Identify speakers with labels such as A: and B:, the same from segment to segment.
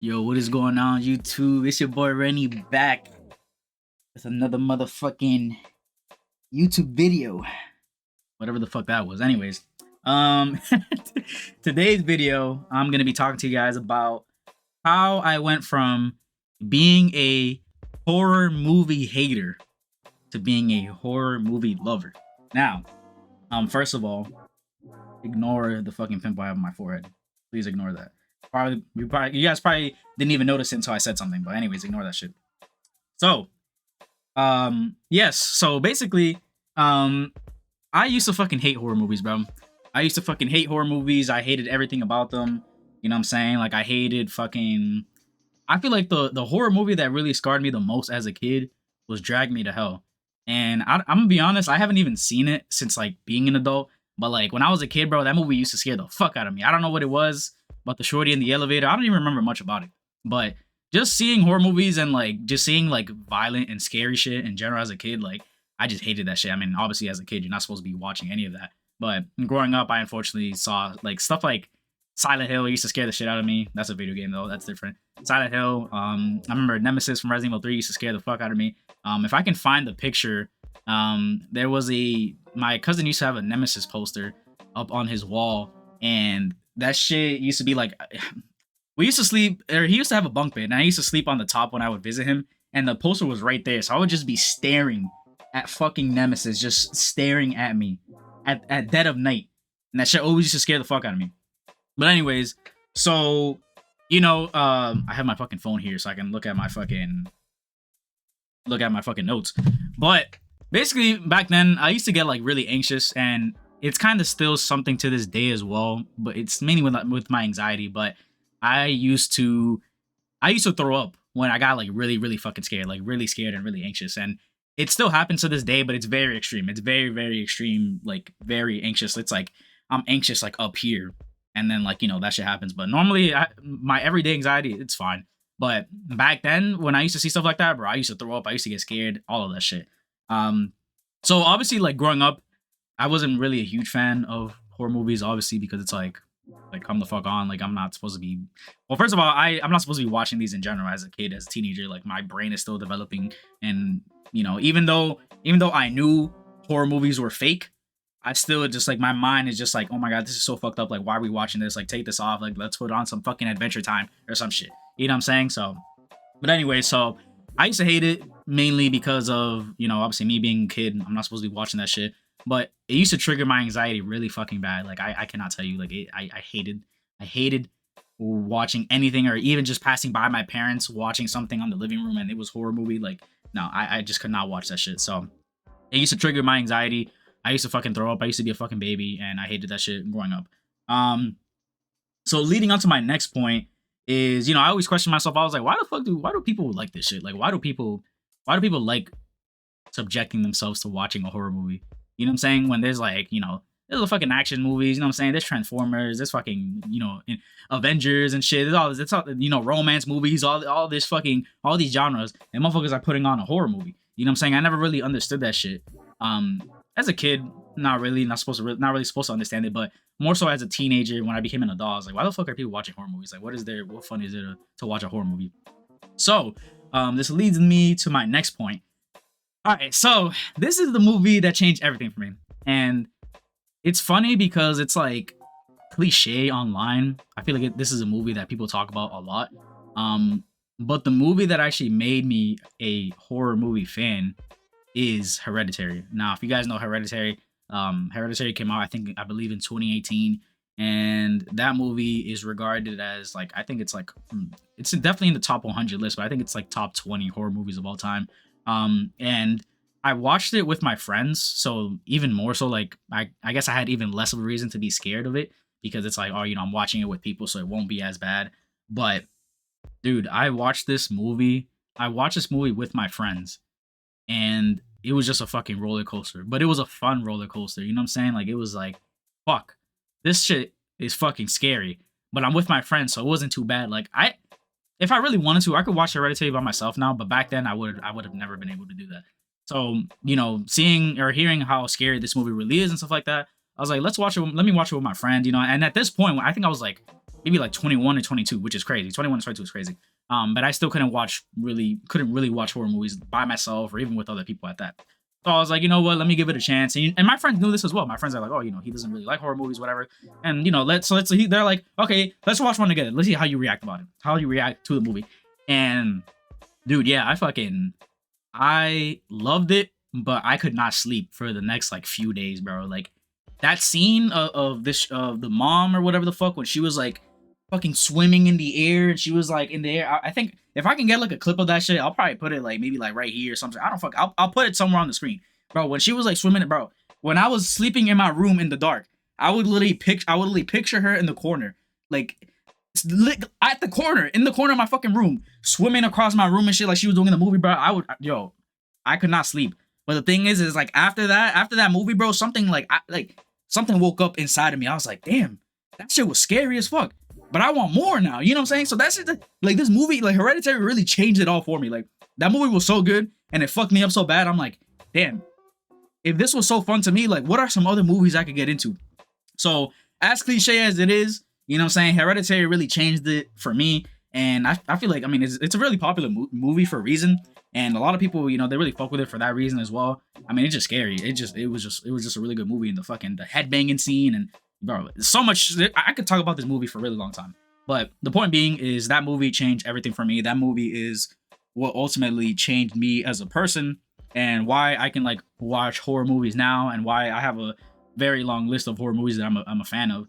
A: Yo, what is going on, YouTube? It's your boy Rennie back with another motherfucking YouTube video. Whatever the fuck that was. Anyways, um, today's video, I'm gonna be talking to you guys about how I went from being a horror movie hater to being a horror movie lover. Now, first of all, ignore the fucking pimple I have on my forehead. Please ignore that. You guys probably didn't even notice it until I said something. But anyways, ignore that shit. So, yes. So basically, I used to fucking hate horror movies, bro. I used to fucking hate horror movies. I hated everything about them. You know what I'm saying? Like I hated fucking. I feel like the horror movie that really scarred me the most as a kid was Drag Me to Hell. And I'm gonna be honest, I haven't even seen it since like being an adult. But like when I was a kid, bro, that movie used to scare the fuck out of me. I don't know what it was about the shorty in the elevator. I don't even remember much about it. But just seeing horror movies and like just seeing like violent and scary shit in general as a kid, like I just hated that shit. I mean, obviously as a kid, you're not supposed to be watching any of that. But growing up, I unfortunately saw like stuff like Silent Hill used to scare the shit out of me. That's a video game though. That's different. Silent Hill. I remember Nemesis from Resident Evil 3 used to scare the fuck out of me. If I can find the picture, there was my cousin used to have a Nemesis poster up on his wall, and that shit used to be like we used to sleep, or he used to have a bunk bed, and I used to sleep on the top when I would visit him, and the poster was right there, so I would just be staring at fucking Nemesis, just staring at me at dead of night, and that shit always used to scare the fuck out of me. But anyways, so I have my fucking phone here so I can look at my fucking notes. But basically back then I used to get like really anxious, and it's kind of still something to this day as well, but it's mainly with my anxiety. But I used to throw up when I got like really really fucking scared, like really scared and really anxious, and it still happens to this day, but it's very extreme. It's very very extreme, like very anxious. It's like I'm anxious like up here, and then like that shit happens. But normally my everyday anxiety, it's fine. But back then when I used to see stuff like that, bro, I used to throw up, I used to get scared, all of that shit. So obviously like growing up, I wasn't really a huge fan of horror movies, obviously, because it's like come the fuck on. Like I'm not supposed to be, well, first of all, I'm not supposed to be watching these in general as a kid, as a teenager. Like my brain is still developing, and even though I knew horror movies were fake, I still just like my mind is just like, oh my god, this is so fucked up. Like, why are we watching this? Like, take this off. Like, let's put on some fucking Adventure Time or some shit. You know what I'm saying? So, but anyway, so I used to hate it mainly because of obviously me being a kid. I'm not supposed to be watching that shit, but it used to trigger my anxiety really fucking bad. Like, I cannot tell you. Like, I hated watching anything, or even just passing by my parents watching something on the living room and it was horror movie. Like, no, I just could not watch that shit. So it used to trigger my anxiety. I used to fucking throw up. I used to be a fucking baby, and I hated that shit growing up. So leading on to my next point is, I always question myself. I was like, why do people like this shit? Like, why do people like subjecting themselves to watching a horror movie? You know what I'm saying? When there's like, there's a fucking action movies. You know what I'm saying? There's Transformers. There's fucking, Avengers and shit. It's all romance movies. All this fucking all these genres, and motherfuckers are putting on a horror movie. You know what I'm saying? I never really understood that shit. As a kid, not really supposed to understand it, but more so as a teenager when I became an adult, I was like, why the fuck are people watching horror movies? Like, what fun is there to watch a horror movie? So, this leads me to my next point. All right, so this is the movie that changed everything for me, and it's funny because it's like cliche online. I feel like this is a movie that people talk about a lot. But the movie that actually made me a horror movie fan is Hereditary. Now, if you guys know Hereditary, Hereditary came out, I believe in 2018, and that movie is regarded as like, I think it's like it's definitely in the top 100 list, but I think it's like top 20 horror movies of all time. And I watched it with my friends, so even more so, like I guess I had even less of a reason to be scared of it, because it's like, oh, I'm watching it with people, so it won't be as bad. But dude, I watched this movie with my friends, and it was just a fucking roller coaster. But it was a fun roller coaster. You know what I'm saying? Like, it was like, fuck, this shit is fucking scary. But I'm with my friends, so it wasn't too bad. Like, if I really wanted to, I could watch Hereditary by myself now. But back then, I would have never been able to do that. So, seeing or hearing how scary this movie really is and stuff like that, I was like, let me watch it with my friend. And at this point, I think I was like maybe like 21 or 22, which is crazy. 21 and 22 is crazy. But I still couldn't really watch horror movies by myself or even with other people at that. So I was like, you know what, let me give it a chance. And my friends knew this as well. My friends are like, oh, he doesn't really like horror movies, whatever. And they're like, okay, let's watch one together. Let's see how you react about it, how you react to the movie. And dude, yeah, I loved it, but I could not sleep for the next like few days, bro. Like that scene of the mom or whatever the fuck when she was like fucking swimming in the air and she was like in the air. I think if I can get like a clip of that shit, I'll probably put it like maybe like right here or something. I don't fuck. I'll put it somewhere on the screen, bro. When she was like swimming, bro. When I was sleeping in my room in the dark, I would literally picture her in the corner, like at the corner, in the corner of my fucking room, swimming across my room and shit like she was doing in the movie, bro. I could not sleep. But the thing is like after that movie, bro, something something woke up inside of me. I was like, damn, that shit was scary as fuck. But I want more now. You know what I'm saying? So that's it. Like this movie, like Hereditary, really changed it all for me. Like that movie was so good and it fucked me up so bad. I'm like, damn, if this was so fun to me, like what are some other movies I could get into? So as cliche as it is, you know what I'm saying, Hereditary really changed it for me. And I feel like, I mean, it's a really popular movie for a reason. And a lot of people, you know, they really fuck with it for that reason as well. I mean, it's just scary. It was just a really good movie. And the headbanging scene and bro, so much. I could talk about this movie for a really long time. But the point being is that movie changed everything for me. That movie is what ultimately changed me as a person and why I can like watch horror movies now and why I have a very long list of horror movies that I'm a fan of.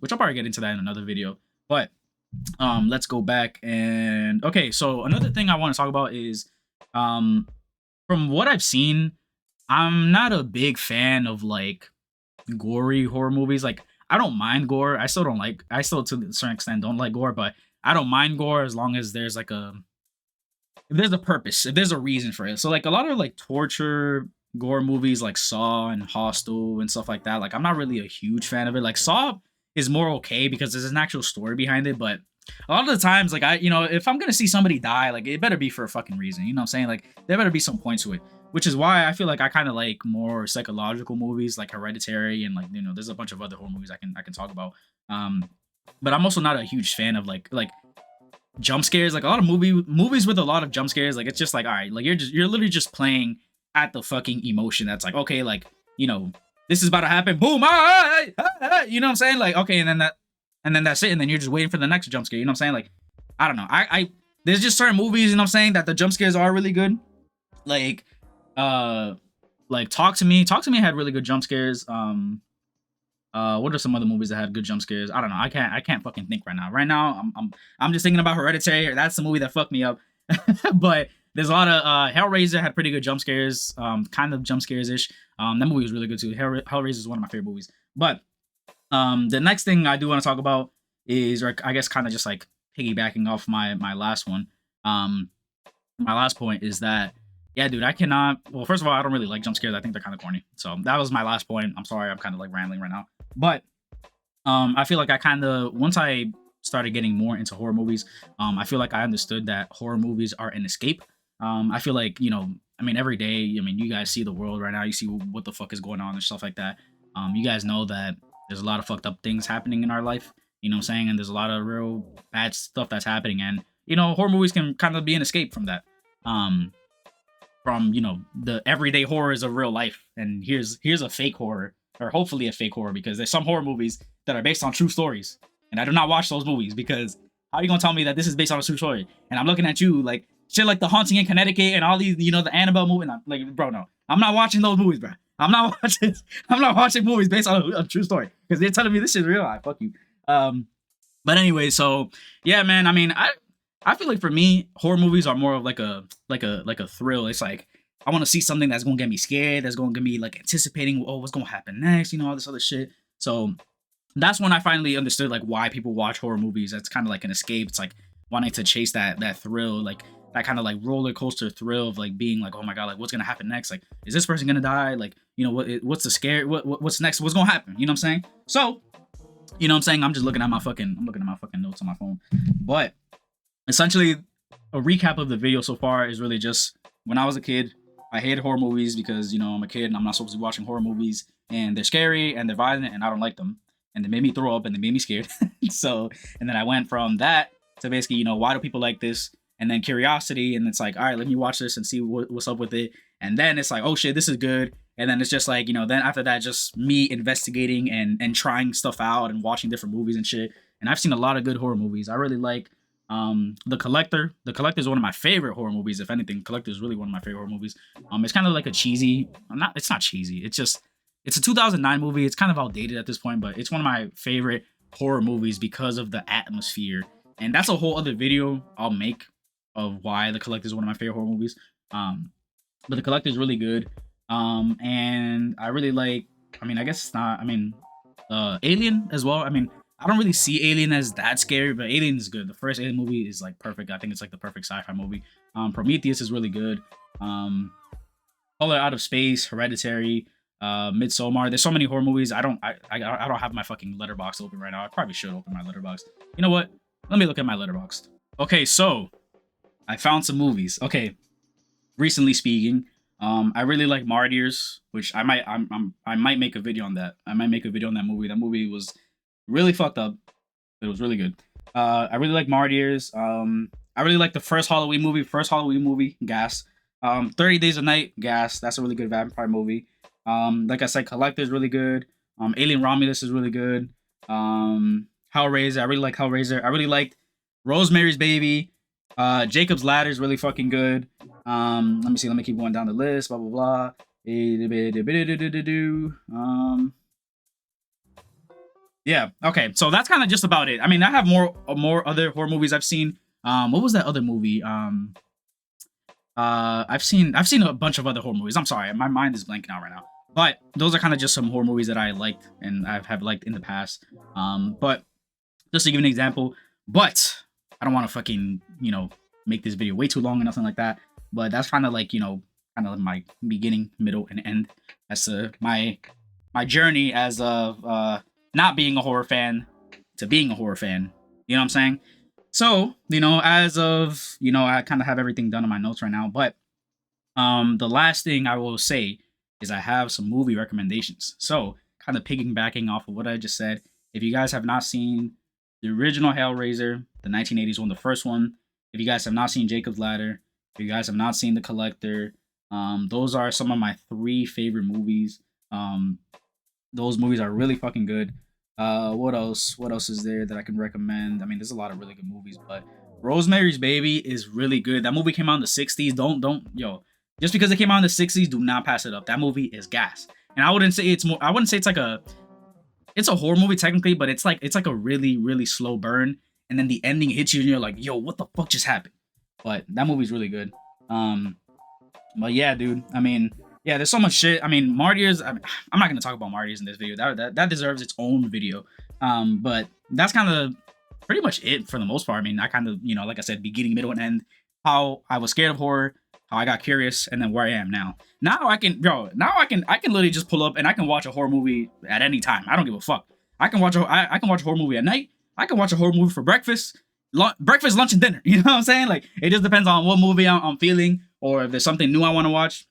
A: Which I'll probably get into that in another video. But let's go back and okay. So another thing I want to talk about is from what I've seen, I'm not a big fan of like gory horror movies. Like I don't mind gore. I still to a certain extent don't like gore, but I don't mind gore as long as there's like if there's a purpose, if there's a reason for it. So like a lot of like torture gore movies like Saw and Hostel and stuff like that, like I'm not really a huge fan of it. Like Saw is more okay because there's an actual story behind it, but a lot of the times, like if I'm gonna see somebody die, like it better be for a fucking reason. You know what I'm saying? Like there better be some point to it. Which is why I feel like I kind of like more psychological movies like Hereditary and like there's a bunch of other horror movies I can talk about. But I'm also not a huge fan of like jump scares. Like a lot of movies with a lot of jump scares, like it's just like all right, like you're literally just playing at the fucking emotion. That's like okay, like this is about to happen. Boom, you know what I'm saying? Like okay, and then that's it, and then you're just waiting for the next jump scare. You know what I'm saying? Like I don't know. I there's just certain movies, you know what I'm saying, that the jump scares are really good. Like Talk to Me had really good jump scares. What are some other movies that had good jump scares? I don't know. I can't fucking think right now. Right now, I'm just thinking about Hereditary. That's the movie that fucked me up. But there's a lot of Hellraiser had pretty good jump scares. Kind of jump scares ish. That movie was really good too. Hellraiser is one of my favorite movies. But the next thing I do want to talk about is, or I guess, kind of just like piggybacking off my last one. My last point is that. Yeah, dude, I cannot. Well, first of all, I don't really like jump scares. I think they're kind of corny. So that was my last point. I'm sorry, I'm kind of like rambling right now. But I feel like once I started getting more into horror movies, I feel like I understood that horror movies are an escape. I feel like, I mean, every day, I mean, you guys see the world right now. You see what the fuck is going on and stuff like that. You guys know that there's a lot of fucked up things happening in our life. You know what I'm saying? And there's a lot of real bad stuff that's happening. And, horror movies can kind of be an escape from that. From the everyday horrors of real life, and here's a fake horror, or hopefully a fake horror, because there's some horror movies that are based on true stories, and I do not watch those movies because how are you gonna tell me that this is based on a true story? And I'm looking at you like shit like The Haunting in Connecticut and all these, the Annabelle movie. And I'm like, bro, no, I'm not watching those movies, bro. I'm not watching movies based on a true story because they're telling me this is real. Fuck you. But anyway, so yeah, man. I mean, I feel like for me, horror movies are more of like a thrill. It's like I want to see something that's gonna get me scared, that's gonna get me like anticipating, oh, what's gonna happen next, all this other shit. So that's when I finally understood like why people watch horror movies. That's kind of like an escape. It's like wanting to chase that thrill, like that kind of like roller coaster thrill of like being like, oh my god, like what's gonna happen next? Like, is this person gonna die? Like, what's the scare? What's next? What's gonna happen? You know what I'm saying? So, you know what I'm saying? I'm looking at my fucking notes on my phone, but. Essentially, a recap of the video so far is really just when I was a kid, I hated horror movies because, I'm a kid and I'm not supposed to be watching horror movies and they're scary and they're violent and I don't like them. and it made me throw up and it made me scared. So, and then I went from that to basically, why do people like this? And then curiosity, and it's like, all right, let me watch this and see what's up with it. And then it's like, oh shit, this is good. And then it's just like, then after that, just me investigating and trying stuff out and watching different movies and shit. And I've seen a lot of good horror movies. I really like The Collector. The Collector is one of my favorite horror movies. If anything, Collector is really one of my favorite horror movies. It's kind of like a cheesy, it's not cheesy. It's a 2009 movie. It's kind of outdated at this point, but it's one of my favorite horror movies because of the atmosphere. And that's a whole other video I'll make of why The Collector is one of my favorite horror movies. But The Collector is really good. And I really like, I guess it's not, Alien as well. I don't really see Alien as that scary, but Alien is good. The first Alien movie is like perfect. I think it's like the perfect sci-fi movie. Prometheus is really good. Color Out of Space, Hereditary, Midsommar. There's so many horror movies. I don't have my fucking Letterboxd open right now. I probably should open my Letterboxd. You know what? Let me look at my Letterboxd. Okay, so I found some movies. Okay, recently speaking, I really like Martyrs, which I might make a video on that. I might make a video on that movie. That movie was really fucked up. It was really good. I really like Martyrs. I really like the first Halloween movie, Gas. 30 Days a Night, Gas. That's a really good vampire movie. Like I said, Collector is really good. Alien Romulus is really good. Hellraiser. I really like Hellraiser. I really liked Rosemary's Baby. Jacob's Ladder is really fucking good. Let me see. Let me keep going down the list. Blah blah blah. Yeah. Okay. So that's kind of just about it. I have more other horror movies I've seen. What was that other movie? I've seen a bunch of other horror movies. I'm sorry, my mind is blanking out right now. But those are kind of just some horror movies that I liked and I have liked in the past. But just to give an example, but I don't want to fucking make this video way too long or nothing like that. But that's kind of like kind of my beginning, middle, and end as to my journey as of not being a horror fan to being a horror fan. You know what I'm saying? So, as of, I kind of have everything done in my notes right now, but the last thing I will say is I have some movie recommendations. So, kind of piggybacking off of what I just said, if you guys have not seen the original Hellraiser, the 1980s one, the first one, if you guys have not seen Jacob's Ladder, if you guys have not seen The Collector, those are some of my 3 favorite movies. Those movies are really fucking good. What else is there that I can recommend? There's a lot of really good movies, but Rosemary's Baby is really good. That movie came out in the 60s. Just because it came out in the 60s, do not pass it up. That movie is gas. And I wouldn't say it's a horror movie technically, but it's like a really, really slow burn. And then the ending hits you and you're like, yo, what the fuck just happened? But that movie's really good. But yeah, dude, yeah, there's so much shit. Martyrs, I'm not going to talk about Martyrs in this video. That deserves its own video. But that's kind of pretty much it for the most part. I kind of, like I said, beginning, middle, and end, how I was scared of horror, how I got curious, and then where I am now. Now I can literally just pull up and I can watch a horror movie at any time. I don't give a fuck. I can watch a horror movie at night. I can watch a horror movie for breakfast, lunch, and dinner. You know what I'm saying? Like, it just depends on what movie I'm feeling, or if there's something new I want to watch.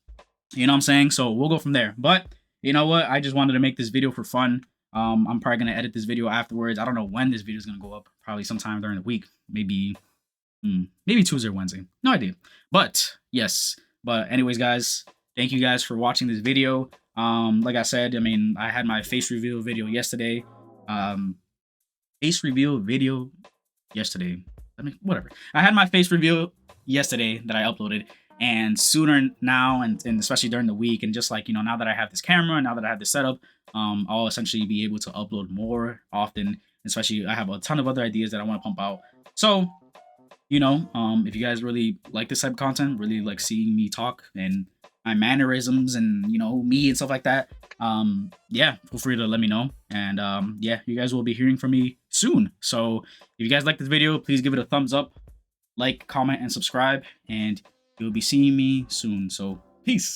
A: You know what I'm saying? So we'll go from there. But you know what? I just wanted to make this video for fun. I'm probably going to edit this video afterwards. I don't know when this video is going to go up. Probably sometime during the week. Maybe Tuesday or Wednesday. No idea. But yes. But anyways, guys, thank you guys for watching this video. Like I said, I had my face reveal video yesterday. Whatever. I had my face reveal yesterday that I uploaded. And sooner now, and especially during the week, and just like, now that I have this camera, now that I have this setup, I'll essentially be able to upload more often. Especially, I have a ton of other ideas that I want to pump out. So, if you guys really like this type of content, really like seeing me talk and my mannerisms and, me and stuff like that, yeah, feel free to let me know. And yeah, you guys will be hearing from me soon. So if you guys like this video, please give it a thumbs up, like, comment, and subscribe. And you'll be seeing me soon. So peace.